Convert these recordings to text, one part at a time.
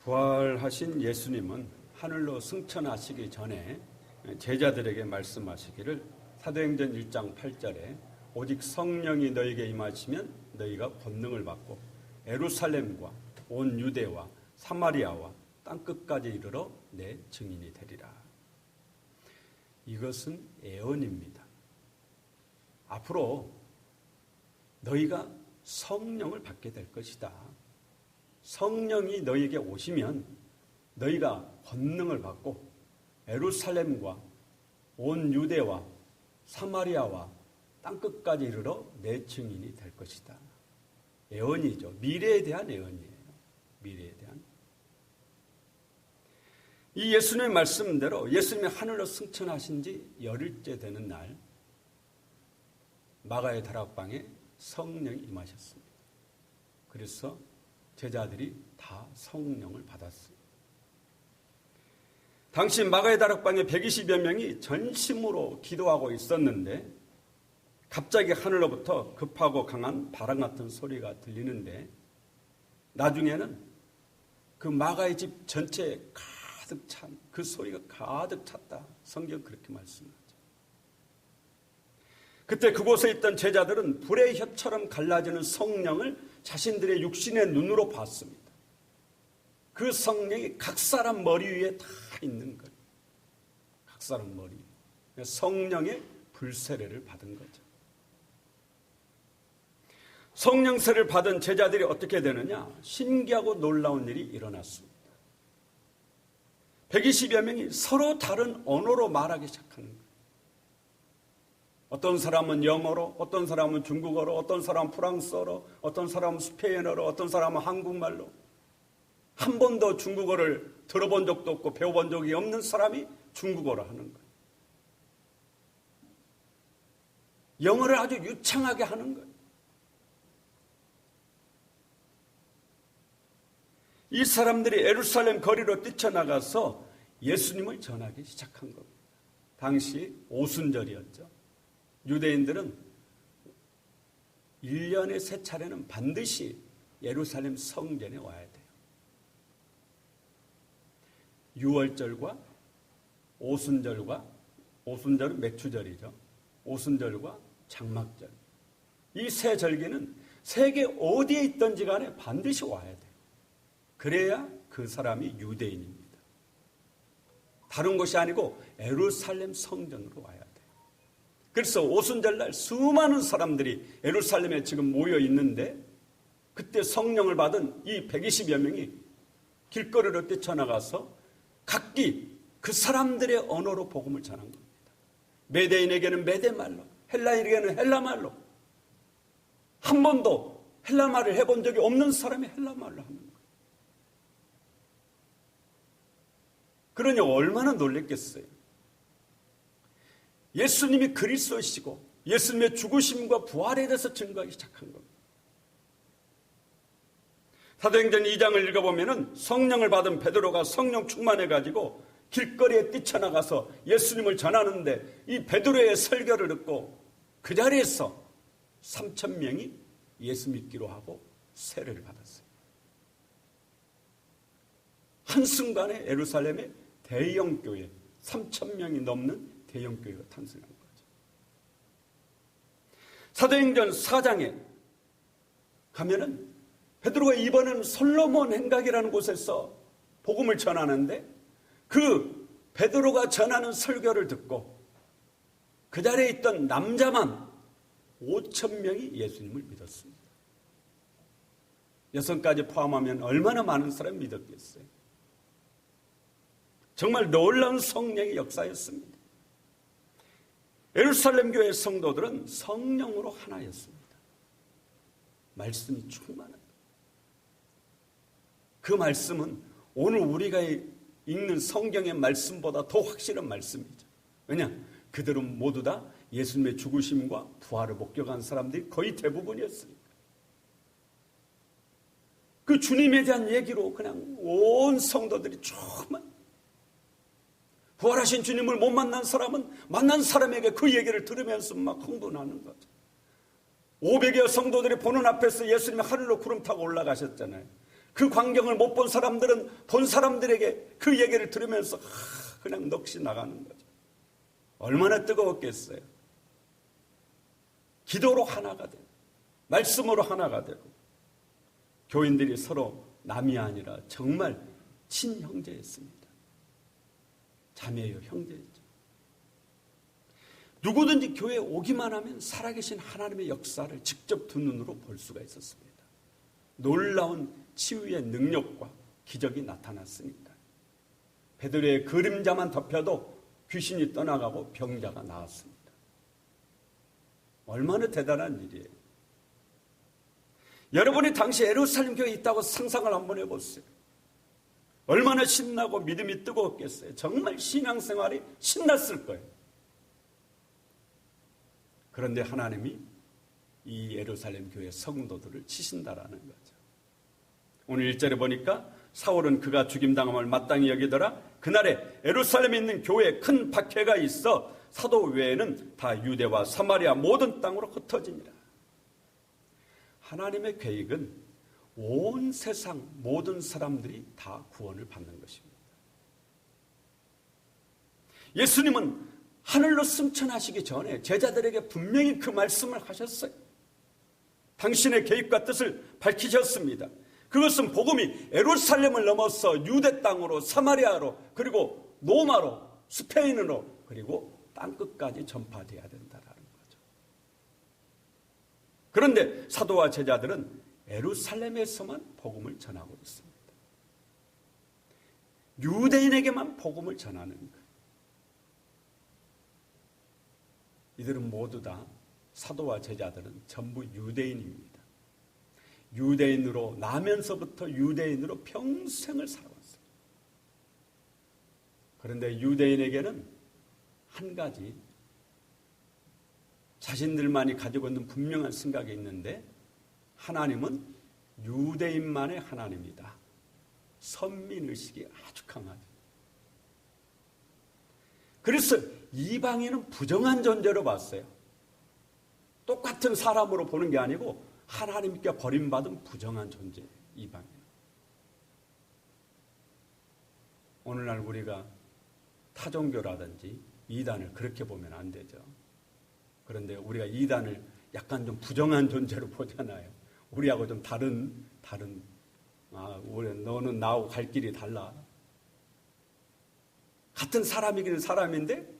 부활하신 예수님은 하늘로 승천하시기 전에 제자들에게 말씀하시기를 사도행전 1장 8절에 오직 성령이 너에게 임하시면 너희가 권능을 받고 예루살렘과 온 유대와 사마리아와 땅끝까지 이르러 내 증인이 되리라. 이것은 예언입니다. 앞으로 너희가 성령을 받게 될 것이다. 성령이 너희에게 오시면 너희가 권능을 받고 예루살렘과 온 유대와 사마리아와 땅끝까지 이르러 내 증인이 될 것이다. 예언이죠. 미래에 대한 예언이에요. 미래에 대한. 이 예수님의 말씀대로 예수님이 하늘로 승천하신 지 열흘째 되는 날 마가의 다락방에 성령이 임하셨습니다. 그래서 제자들이 다 성령을 받았습니다. 당시 마가의 다락방에 120여 명이 전심으로 기도하고 있었는데 갑자기 하늘로부터 급하고 강한 바람 같은 소리가 들리는데 나중에는 그 마가의 집 전체에 가득 찬 그 소리가 가득 찼다. 성경 그렇게 말씀하죠. 그때 그곳에 있던 제자들은 불의 혀처럼 갈라지는 성령을 자신들의 육신의 눈으로 봤습니다. 그 성령이 각 사람 머리 위에 다 있는 거예요. 각 사람 머리 위에. 성령의 불세례를 받은 거죠. 성령세를 받은 제자들이 어떻게 되느냐? 신기하고 놀라운 일이 일어났습니다. 120여 명이 서로 다른 언어로 말하기 시작하는 거예요. 어떤 사람은 영어로, 어떤 사람은 중국어로, 어떤 사람은 프랑스어로, 어떤 사람은 스페인어로, 어떤 사람은 한국말로. 한 번도 중국어를 들어본 적도 없고 배워본 적이 없는 사람이 중국어로 하는 거예요. 영어를 아주 유창하게 하는 거예요. 이 사람들이 예루살렘 거리로 뛰쳐나가서 예수님을 전하기 시작한 겁니다. 당시 오순절이었죠. 유대인들은 1년에 3차례는 반드시 예루살렘 성전에 와야 돼요. 유월절과 오순절은 맥추절이죠. 오순절과 장막절. 이 세 절기는 세계 어디에 있든지 간에 반드시 와야 돼요. 그래야 그 사람이 유대인입니다. 다른 곳이 아니고 예루살렘 성전으로 와야 돼요. 그래서 오순절날 수많은 사람들이 예루살렘에 지금 모여 있는데 그때 성령을 받은 이 120여 명이 길거리로 뛰쳐나가서 각기 그 사람들의 언어로 복음을 전한 겁니다. 메대인에게는 메대말로, 헬라인에게는 헬라말로. 한 번도 헬라말을 해본 적이 없는 사람이 헬라말로 하는 거예요. 그러니 얼마나 놀랬겠어요. 예수님이 그리스도이시고 예수님의 죽으심과 부활에 대해서 증거하기 시작한 겁니다. 사도행전 2장을 읽어보면 성령을 받은 베드로가 성령 충만해가지고 길거리에 뛰쳐나가서 예수님을 전하는데 이 베드로의 설교를 듣고 그 자리에서 3,000명이 예수 믿기로 하고 세례를 받았어요. 한순간에 예루살렘의 대형 교회 3,000명이 넘는 대형 교회가 탄생한 거죠. 사도행전 4장에 가면은 베드로가 이번에는 솔로몬 행각이라는 곳에서 복음을 전하는데 그 베드로가 전하는 설교를 듣고 그 자리에 있던 남자만 5,000명이 예수님을 믿었습니다. 여성까지 포함하면 얼마나 많은 사람이 믿었겠어요. 정말 놀라운 성령의 역사였습니다. 예루살렘 교회 성도들은 성령으로 하나였습니다. 말씀이 충만합니다. 그 말씀은 오늘 우리가 읽는 성경의 말씀보다 더 확실한 말씀이죠. 왜냐? 그들은 모두 다 예수님의 죽으심과 부활을 목격한 사람들이 거의 대부분이었으니까. 그 주님에 대한 얘기로 그냥 온 성도들이 충만. 부활하신 주님을 못 만난 사람은 만난 사람에게 그 얘기를 들으면서 막 흥분하는 거죠. 500여 성도들이 보는 앞에서 예수님이 하늘로 구름 타고 올라가셨잖아요. 그 광경을 못 본 사람들은 본 사람들에게 그 얘기를 들으면서 그냥 넋이 나가는 거죠. 얼마나 뜨거웠겠어요. 기도로 하나가 되고 말씀으로 하나가 되고 교인들이 서로 남이 아니라 정말 친형제였습니다. 자매요, 형제였죠. 누구든지 교회에 오기만 하면 살아계신 하나님의 역사를 직접 두 눈으로 볼 수가 있었습니다. 놀라운 치유의 능력과 기적이 나타났으니까. 베드로의 그림자만 덮여도 귀신이 떠나가고 병자가 나았습니다. 얼마나 대단한 일이에요. 여러분이 당시 예루살렘 교회에 있다고 상상을 한번 해보세요. 얼마나 신나고 믿음이 뜨거웠겠어요. 정말 신앙생활이 신났을 거예요. 그런데 하나님이 이 예루살렘 교회 성도들을 치신다라는 거죠. 오늘 1절에 보니까 사울은 그가 죽임당함을 마땅히 여기더라. 그날에 예루살렘에 있는 교회에 큰 박해가 있어 사도 외에는 다 유대와 사마리아 모든 땅으로 흩어지니라. 하나님의 계획은 온 세상 모든 사람들이 다 구원을 받는 것입니다. 예수님은 하늘로 승천하시기 전에 제자들에게 분명히 그 말씀을 하셨어요. 당신의 계획과 뜻을 밝히셨습니다. 그것은 복음이 예루살렘을 넘어서 유대 땅으로 사마리아로 그리고 로마로 스페인으로 그리고 땅끝까지 전파되어야 된다라는 거죠. 그런데 사도와 제자들은 예루살렘에서만 복음을 전하고 있습니다. 유대인에게만 복음을 전하는 거예요. 이들은 모두 다 사도와 제자들은 전부 유대인입니다. 유대인으로 나면서부터 유대인으로 평생을 살아왔어요. 그런데 유대인에게는 한 가지 자신들만이 가지고 있는 분명한 생각이 있는데 하나님은 유대인만의 하나님이다. 선민의식이 아주 강하죠. 그래서 이방인은 부정한 존재로 봤어요. 똑같은 사람으로 보는 게 아니고 하나님께 버림받은 부정한 존재, 이방인. 오늘날 우리가 타종교라든지 이단을 그렇게 보면 안 되죠. 그런데 우리가 이단을 약간 좀 부정한 존재로 보잖아요. 우리하고 좀 다른 너는 나하고 갈 길이 달라. 같은 사람이기는 사람인데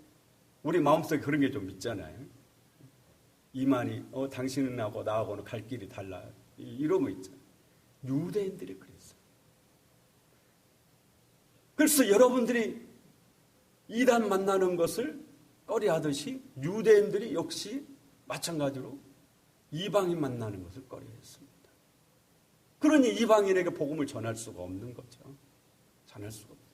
우리 마음속에 그런 게 좀 있잖아요. 이만희 당신은 나하고는 갈 길이 달라. 이런 거 있잖아요. 유대인들이 그랬어요. 그래서 여러분들이 이단 만나는 것을 꺼려하듯이 유대인들이 역시 마찬가지로 이방인 만나는 것을 꺼려했습니다. 그러니 이방인에게 복음을 전할 수가 없는 거죠. 전할 수가 없어요.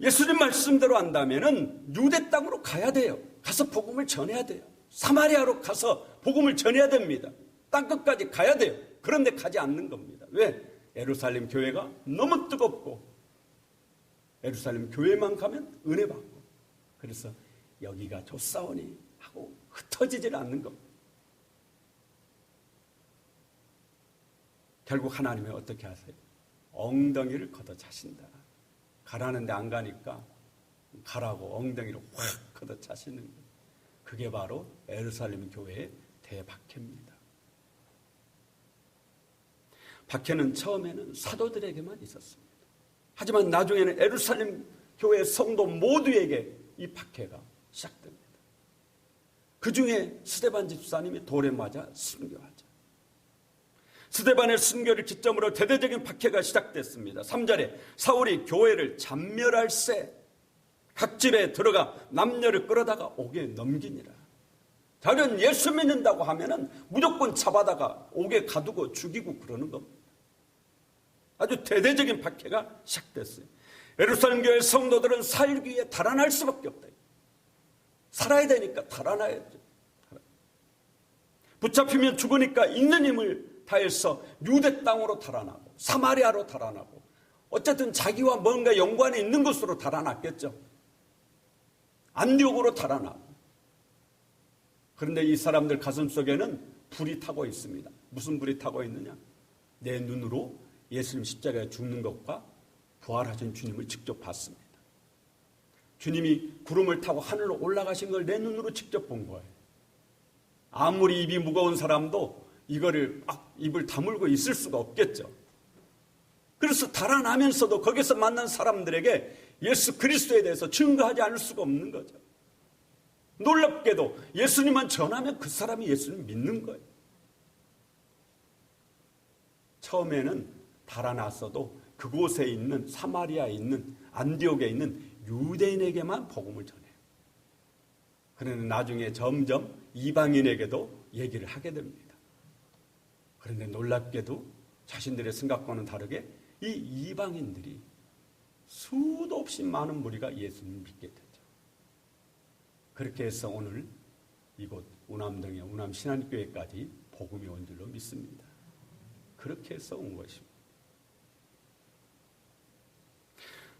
예수님 말씀대로 한다면은 유대 땅으로 가야 돼요. 가서 복음을 전해야 돼요. 사마리아로 가서 복음을 전해야 됩니다. 땅끝까지 가야 돼요. 그런데 가지 않는 겁니다. 왜? 예루살렘 교회가 너무 뜨겁고 예루살렘 교회만 가면 은혜 받고 그래서 여기가 좋사오니 하고 흩어지질 않는 겁니다. 결국 하나님이 어떻게 하세요? 엉덩이를 걷어차신다. 가라는데 안 가니까 가라고 엉덩이를 확 걷어차시는 거예요. 그게 바로 예루살렘 교회의 대박해입니다. 박해는 처음에는 사도들에게만 있었습니다. 하지만 나중에는 예루살렘 교회 성도 모두에게 이 박해가 시작됩니다. 그 중에 스데반 집사님이 돌에 맞아 순교하죠. 스데반의 순교를 기점으로 대대적인 박해가 시작됐습니다. 3절에 사울이 교회를 잔멸할세 각 집에 들어가 남녀를 끌어다가 옥에 넘기니라. 자기는 예수 믿는다고 하면은 무조건 잡아다가 옥에 가두고 죽이고 그러는 겁니다. 아주 대대적인 박해가 시작됐어요. 예루살렘 교회 성도들은 살기 위해 달아날 수밖에 없다. 살아야 되니까 달아나야죠. 붙잡히면 죽으니까 있는 힘을 다해서 유대 땅으로 달아나고 사마리아로 달아나고 어쨌든 자기와 뭔가 연관이 있는 곳으로 달아났겠죠. 안디옥으로 달아나고. 그런데 이 사람들 가슴 속에는 불이 타고 있습니다. 무슨 불이 타고 있느냐? 내 눈으로 예수님 십자가에 죽는 것과 부활하신 주님을 직접 봤습니다. 주님이 구름을 타고 하늘로 올라가신 걸 내 눈으로 직접 본 거예요. 아무리 입이 무거운 사람도 이거를 막 입을 다물고 있을 수가 없겠죠. 그래서 달아나면서도 거기서 만난 사람들에게 예수 그리스도에 대해서 증거하지 않을 수가 없는 거죠. 놀랍게도 예수님만 전하면 그 사람이 예수님 믿는 거예요. 처음에는 달아났어도 그곳에 있는 사마리아에 있는 안디옥에 있는 유대인에게만 복음을 전해요. 그런데 나중에 점점 이방인에게도 얘기를 하게 됩니다. 그런데 놀랍게도 자신들의 생각과는 다르게 이 이방인들이 수도 없이 많은 무리가 예수님을 믿게 되죠. 그렇게 해서 오늘 이곳 운암동의 운암신안교회까지 복음이 온 줄로 믿습니다. 그렇게 해서 온 것입니다.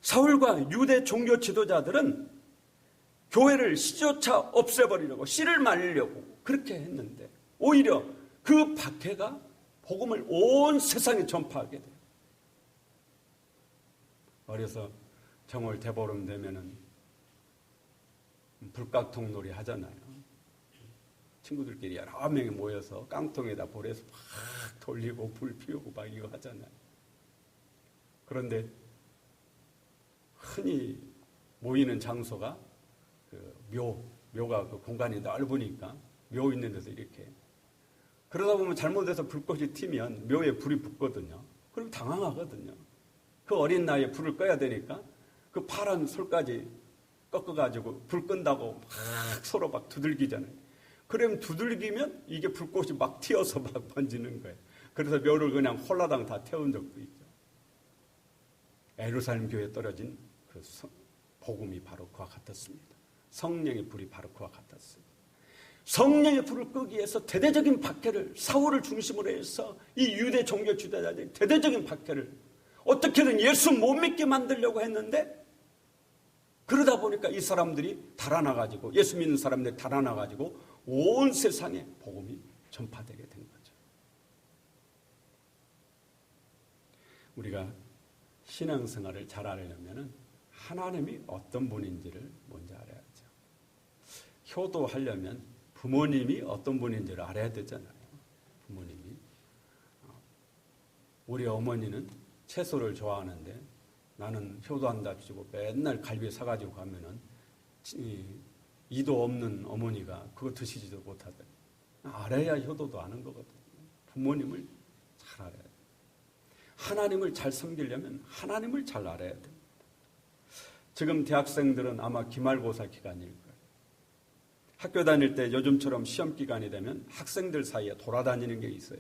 사울과 유대 종교 지도자들은 교회를 씨조차 없애버리려고 씨를 말리려고 그렇게 했는데 오히려 그 박해가 복음을 온 세상에 전파하게 돼요. 어려서 정월 대보름 되면은 불각통놀이 하잖아요. 친구들끼리 여러 명이 모여서 깡통에다 볼에서 막 돌리고 불 피우고 막 이거 하잖아요. 그런데 흔히 모이는 장소가 그 묘가 그 공간이 넓으니까 묘 있는 데서 이렇게 그러다 보면 잘못해서 불꽃이 튀면 묘에 불이 붙거든요. 그럼 당황하거든요. 그 어린 나이에 불을 꺼야 되니까 그 파란 솔까지 꺾어가지고 불 끈다고 막 서로 막 두들기잖아요. 그러면 두들기면 이게 불꽃이 막 튀어서 막 번지는 거예요. 그래서 묘를 그냥 홀라당 다 태운 적도 있죠. 예루살렘 교회에 떨어진 그 복음이 바로 그와 같았습니다. 성령의 불이 바로 그와 같았습니다. 성령의 불을 끄기 위해서 대대적인 박해를 사울을 중심으로 해서 이 유대 종교 지도자들이 대대적인 박해를 어떻게든 예수 못 믿게 만들려고 했는데 그러다 보니까 이 사람들이 달아나가지고 예수 믿는 사람들이 달아나가지고 온 세상에 복음이 전파되게 된 거죠. 우리가 신앙생활을 잘 하려면 하나님이 어떤 분인지를 먼저 알아야죠. 효도하려면 부모님이 어떤 분인지를 알아야 되잖아요. 부모님이. 우리 어머니는 채소를 좋아하는데 나는 효도한답시고 맨날 갈비 사가지고 가면은 이도 없는 어머니가 그거 드시지도 못하더니 알아야 효도도 아는 거거든요. 부모님을 잘 알아야 돼요. 하나님을 잘 섬기려면 하나님을 잘 알아야 됩니다. 지금 대학생들은 아마 기말고사 기간일 거예요. 학교 다닐 때 요즘처럼 시험 기간이 되면 학생들 사이에 돌아다니는 게 있어요.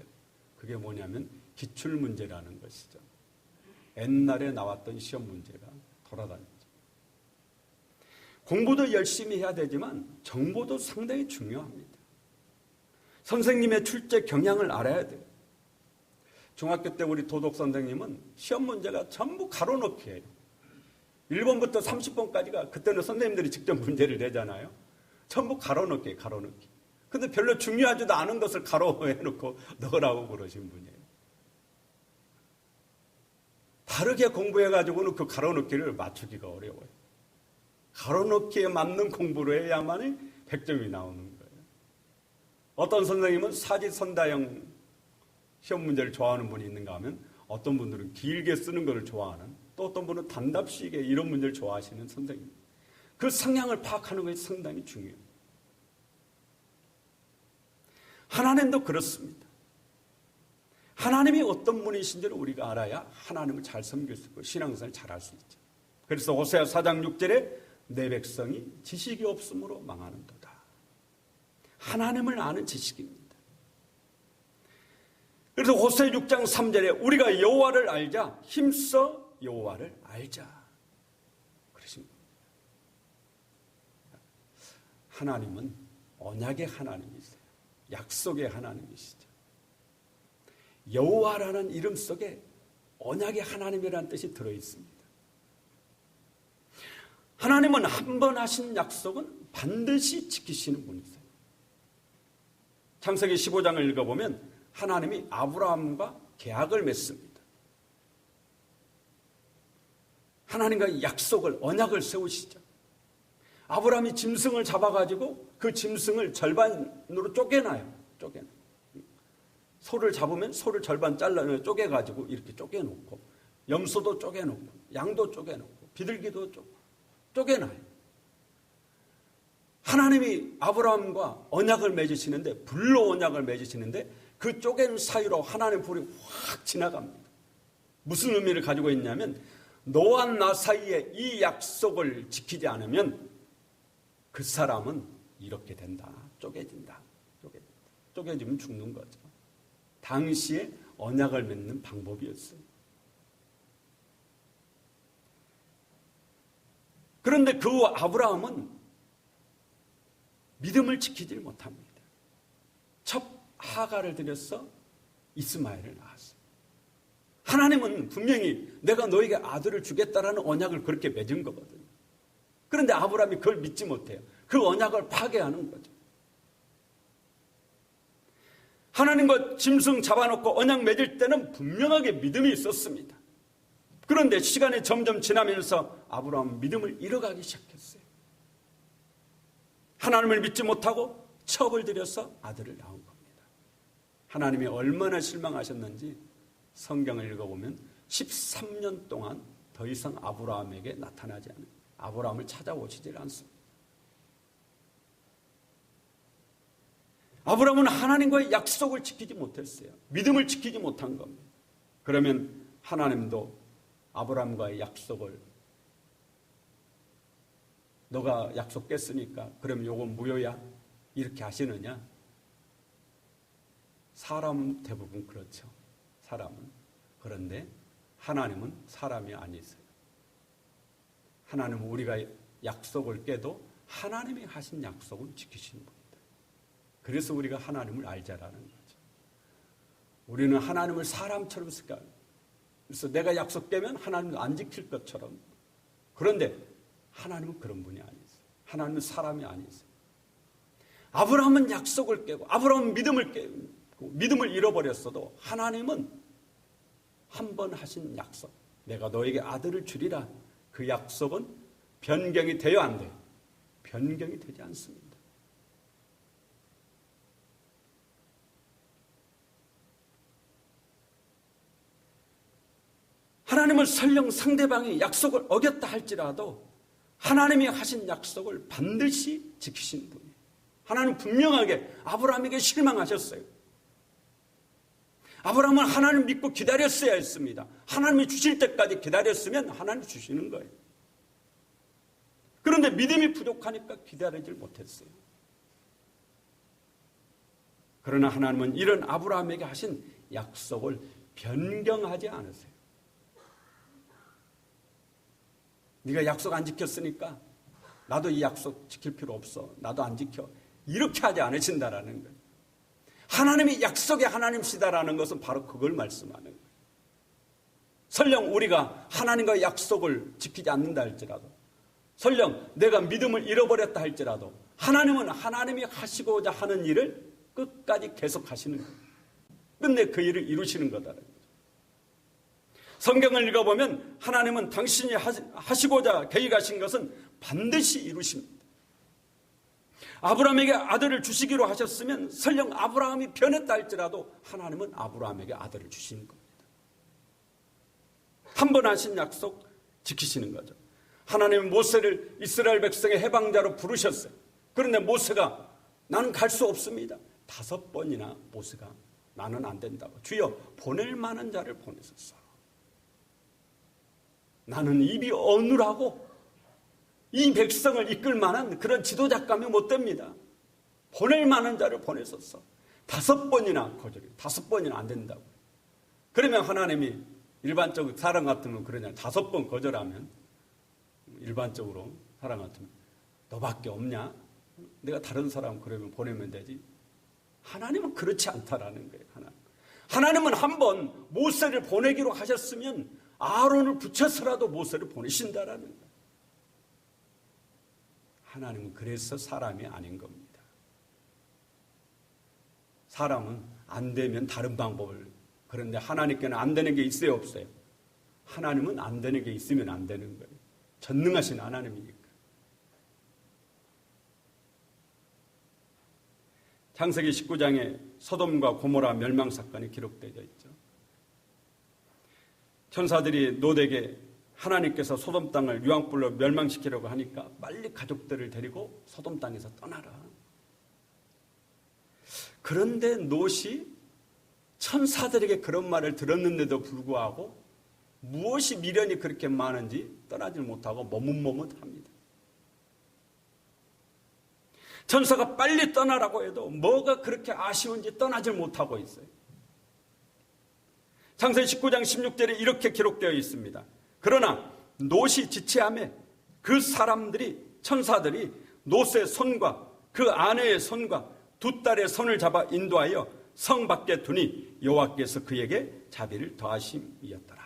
그게 뭐냐면 기출문제라는 것이죠. 옛날에 나왔던 시험 문제가 돌아다니죠. 공부도 열심히 해야 되지만 정보도 상당히 중요합니다. 선생님의 출제 경향을 알아야 돼요. 중학교 때 우리 도덕 선생님은 시험 문제가 전부 가로넣기예요. 1번부터 30번까지가 그때는 선생님들이 직접 문제를 내잖아요. 전부 가로넣기예요. 가로넣기. 근데 별로 중요하지도 않은 것을 가로해놓고 넣으라고 그러신 분이에요. 다르게 공부해가지고는 그 가로넣기를 맞추기가 어려워요. 가로넣기에 맞는 공부를 해야만이 100점이 나오는 거예요. 어떤 선생님은 사지선다형 시험 문제를 좋아하는 분이 있는가 하면 어떤 분들은 길게 쓰는 것을 좋아하는 또 어떤 분은 단답식의 이런 문제를 좋아하시는 선생님. 그 성향을 파악하는 것이 상당히 중요해요. 하나님도 그렇습니다. 하나님이 어떤 분이신지를 우리가 알아야 하나님을 잘 섬길 수 있고 신앙생활을 잘 할 수 있죠. 그래서 호세아 4장 6절에 내 백성이 지식이 없으므로 망하는도다. 하나님을 아는 지식입니다. 그래서 호세아 6장 3절에 우리가 여호와를 알자 힘써 여호와를 알자. 그러신 겁니다. 하나님은 언약의 하나님이세요. 약속의 하나님이시죠. 여호와라는 이름 속에 언약의 하나님이라는 뜻이 들어있습니다. 하나님은 한 번 하신 약속은 반드시 지키시는 분이세요. 창세기 15장을 읽어보면 하나님이 아브라함과 계약을 맺습니다. 하나님과의 약속을, 언약을 세우시죠. 아브라함이 짐승을 잡아가지고 그 짐승을 절반으로 쪼개놔요. 소를 잡으면 소를 절반 잘라 쪼개가지고 이렇게 쪼개놓고, 염소도 쪼개놓고, 양도 쪼개놓고, 비둘기도 쪼개놔요. 하나님이 아브라함과 언약을 맺으시는데, 불로 언약을 맺으시는데 그 쪼갠 사이로 하나님의 불이 확 지나갑니다. 무슨 의미를 가지고 있냐면, 너와 나 사이에 이 약속을 지키지 않으면 그 사람은 이렇게 된다. 쪼개진다. 쪼개지면 죽는 거죠. 당시에 언약을 맺는 방법이었어요. 그런데 그 아브라함은 믿음을 지키지 못합니다. 첫 하가를 들여서 이스마엘을 낳았어요. 하나님은 분명히 내가 너에게 아들을 주겠다라는 언약을 그렇게 맺은 거거든요. 그런데 아브라함이 그걸 믿지 못해요. 그 언약을 파괴하는 거죠. 하나님과 짐승 잡아놓고 언약 맺을 때는 분명하게 믿음이 있었습니다. 그런데 시간이 점점 지나면서 아브라함은 믿음을 잃어가기 시작했어요. 하나님을 믿지 못하고 첩을 들여서 아들을 낳은 겁니다. 하나님이 얼마나 실망하셨는지 성경을 읽어보면 13년 동안 더 이상 아브라함에게 나타나지 않아요. 아브라함을 찾아오시질 않습니다. 아브라함은 하나님과의 약속을 지키지 못했어요. 믿음을 지키지 못한 겁니다. 그러면 하나님도 아브라함과의 약속을, 너가 약속 깼으니까 그럼 요건 무효야? 이렇게 하시느냐? 사람은 대부분 그렇죠. 사람은. 그런데 하나님은 사람이 아니세요. 하나님은 우리가 약속을 깨도 하나님이 하신 약속은 지키시는 분입니다. 그래서 우리가 하나님을 알자라는 거죠. 우리는 하나님을 사람처럼 생각해요. 그래서 내가 약속 깨면 하나님도 안 지킬 것처럼. 그런데 하나님은 그런 분이 아니세요. 하나님은 사람이 아니세요. 아브라함은 약속을 깨고, 아브라함은 믿음을 깨고, 믿음을 잃어버렸어도 하나님은 한 번 하신 약속, 내가 너에게 아들을 주리라, 그 약속은 변경이 돼요, 안 돼요? 변경이 되지 않습니다. 하나님을 설령 상대방이 약속을 어겼다 할지라도 하나님이 하신 약속을 반드시 지키시는 분이에요. 하나님은 분명하게 아브라함에게 실망하셨어요. 아브라함은 하나님 믿고 기다렸어야 했습니다. 하나님이 주실 때까지 기다렸으면 하나님이 주시는 거예요. 그런데 믿음이 부족하니까 기다리질 못했어요. 그러나 하나님은 이런 아브라함에게 하신 약속을 변경하지 않으세요. 네가 약속 안 지켰으니까 나도 이 약속 지킬 필요 없어. 나도 안 지켜. 이렇게 하지 않으신다라는 거예요. 하나님이 약속의 하나님이시다라는 것은 바로 그걸 말씀하는 거예요. 설령 우리가 하나님과의 약속을 지키지 않는다 할지라도, 설령 내가 믿음을 잃어버렸다 할지라도 하나님은 하나님이 하시고자 하는 일을 끝까지 계속 하시는 거예요. 끝내 그 일을 이루시는 거다라는 거죠. 성경을 읽어보면 하나님은 당신이 하시고자 계획하신 것은 반드시 이루십니다. 아브라함에게 아들을 주시기로 하셨으면 설령 아브라함이 변했다 할지라도 하나님은 아브라함에게 아들을 주시는 겁니다. 한 번 하신 약속 지키시는 거죠. 하나님은 모세를 이스라엘 백성의 해방자로 부르셨어요. 그런데 모세가 나는 갈 수 없습니다. 5번이나 모세가 나는 안 된다고, 주여 보낼 만한 자를 보내셨어. 나는 입이 어눌하고 이 백성을 이끌 만한 그런 지도자감이 못 됩니다. 보낼 만한 자를 보내셨어. 5번이나 거절해요. 5번이나 안 된다고. 그러면 하나님이 일반적으로 사람 같으면 그러냐. 5번 거절하면 일반적으로 사람 같으면 너밖에 없냐? 내가 다른 사람 그러면 보내면 되지. 하나님은 그렇지 않다라는 거예요. 하나님은 한 번 모세를 보내기로 하셨으면 아론을 붙여서라도 모세를 보내신다라는 거예요. 하나님은 그래서 사람이 아닌 겁니다. 사람은 안 되면 다른 방법을. 그런데 하나님께는 안 되는 게 있어요, 없어요? 하나님은 안 되는 게 있으면 안 되는 거예요. 전능하신 하나님이니까. 창세기 19장에 소돔과 고모라 멸망사건이 기록되어 있죠. 천사들이 롯에게 하나님께서 소돔 땅을 유황불로 멸망시키려고 하니까 빨리 가족들을 데리고 소돔 땅에서 떠나라. 그런데 롯이 천사들에게 그런 말을 들었는데도 불구하고 무엇이 미련이 그렇게 많은지 떠나질 못하고 머뭇머뭇합니다. 천사가 빨리 떠나라고 해도 뭐가 그렇게 아쉬운지 떠나질 못하고 있어요. 창세기 19장 16절에 이렇게 기록되어 있습니다. 그러나 롯이 지체하며 그 사람들이 천사들이 롯의 손과 그 아내의 손과 두 딸의 손을 잡아 인도하여 성 밖에 두니 여호와께서 그에게 자비를 더하심이었더라.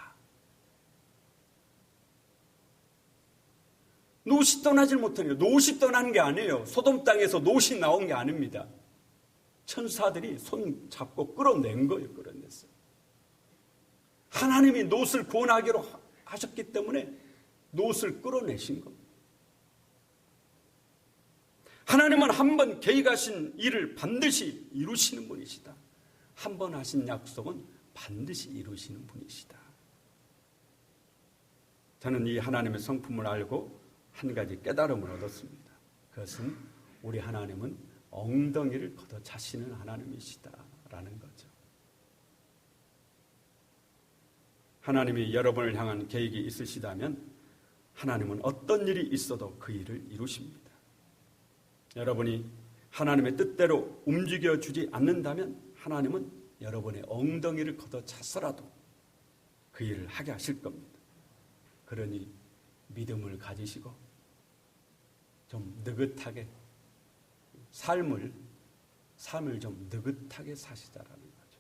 롯이 떠나질 못하네요. 롯이 떠난 게 아니에요. 소돔 땅에서 롯이 나온 게 아닙니다. 천사들이 손 잡고 끌어낸 거예요. 끌어냈어요. 하나님이 롯을 구원하기로 하셨기 때문에 롯을 끌어내신 겁니다. 하나님은 한 번 계획하신 일을 반드시 이루시는 분이시다. 한 번 하신 약속은 반드시 이루시는 분이시다. 저는 이 하나님의 성품을 알고 한 가지 깨달음을 얻었습니다. 그것은 우리 하나님은 엉덩이를 걷어 차시는 하나님이시다라는 거죠. 하나님이 여러분을 향한 계획이 있으시다면 하나님은 어떤 일이 있어도 그 일을 이루십니다. 여러분이 하나님의 뜻대로 움직여주지 않는다면 하나님은 여러분의 엉덩이를 걷어 차서라도 그 일을 하게 하실 겁니다. 그러니 믿음을 가지시고 좀 느긋하게 삶을 좀 느긋하게 사시자라는 거죠.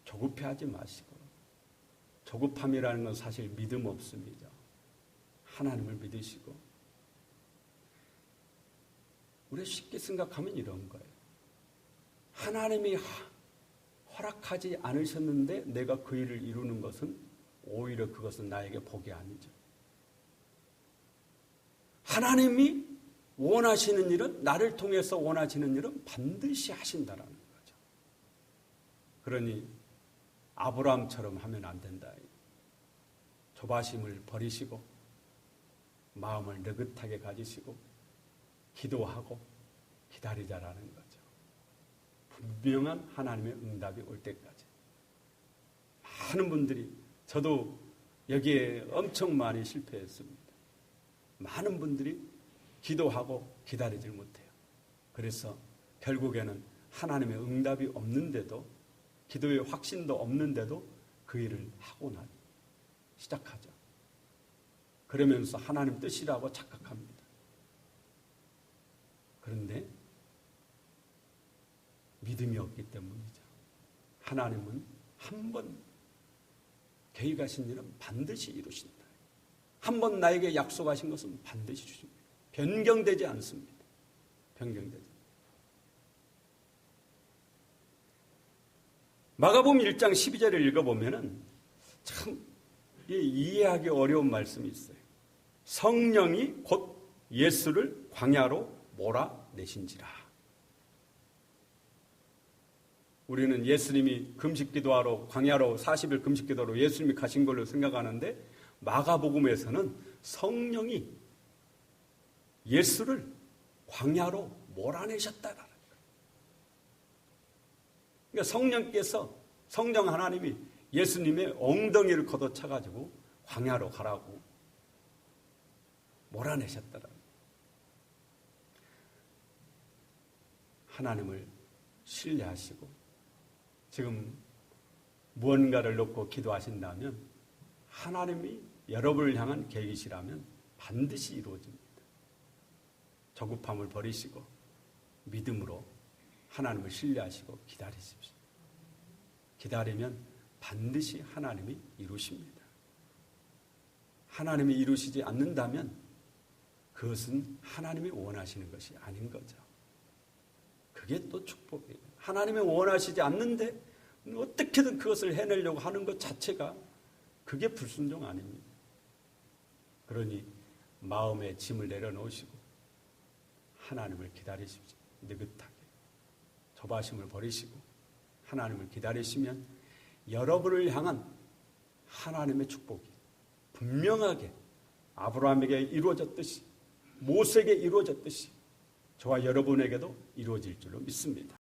조급해하지 마시고. 조급함이라는 건 사실 믿음 없습니다. 하나님을 믿으시고. 우리가 쉽게 생각하면 이런 거예요. 하나님이 허락하지 않으셨는데 내가 그 일을 이루는 것은 오히려 그것은 나에게 복이 아니죠. 하나님이 원하시는 일은, 나를 통해서 원하시는 일은 반드시 하신다라는 거죠. 그러니 아브라함처럼 하면 안 된다. 조바심을 버리시고 마음을 느긋하게 가지시고 기도하고 기다리자라는 거죠. 분명한 하나님의 응답이 올 때까지. 많은 분들이, 저도 여기에 엄청 많이 실패했습니다. 많은 분들이 기도하고 기다리질 못해요. 그래서 결국에는 하나님의 응답이 없는데도, 기도의 확신도 없는데도 그 일을 하고 시작하죠. 그러면서 하나님 뜻이라고 착각합니다. 그런데 믿음이 없기 때문이죠. 하나님은 한 번 계획하신 일은 반드시 이루신다. 한 번 나에게 약속하신 것은 반드시 주십니다. 변경되지 않습니다. 변경되지. 마가복음 1장 12절을 읽어보면은 참 이해하기 어려운 말씀이 있어요. 성령이 곧 예수를 광야로 몰아내신지라. 우리는 예수님이 금식기도하러 광야로 40일 금식기도로 예수님이 가신 걸로 생각하는데 마가복음에서는 성령이 예수를 광야로 몰아내셨다라는 거예요. 그러니까 성령 하나님이 예수님의 엉덩이를 걷어차가지고 광야로 가라고 몰아내셨다라는 거예요. 하나님을 신뢰하시고 지금 무언가를 놓고 기도하신다면 하나님이 여러분을 향한 계획이시라면 반드시 이루어집니다. 조급함을 버리시고 믿음으로 하나님을 신뢰하시고 기다리십시오. 기다리면 반드시 하나님이 이루십니다. 하나님이 이루시지 않는다면 그것은 하나님이 원하시는 것이 아닌 거죠. 그게 또 축복이에요. 하나님이 원하시지 않는데 어떻게든 그것을 해내려고 하는 것 자체가 그게 불순종 아닙니다. 그러니 마음의 짐을 내려놓으시고 하나님을 기다리십시오. 느긋하게 조바심을 버리시고 하나님을 기다리시면 여러분을 향한 하나님의 축복이 분명하게 아브라함에게 이루어졌듯이 모세에게 이루어졌듯이 저와 여러분에게도 이루어질 줄로 믿습니다.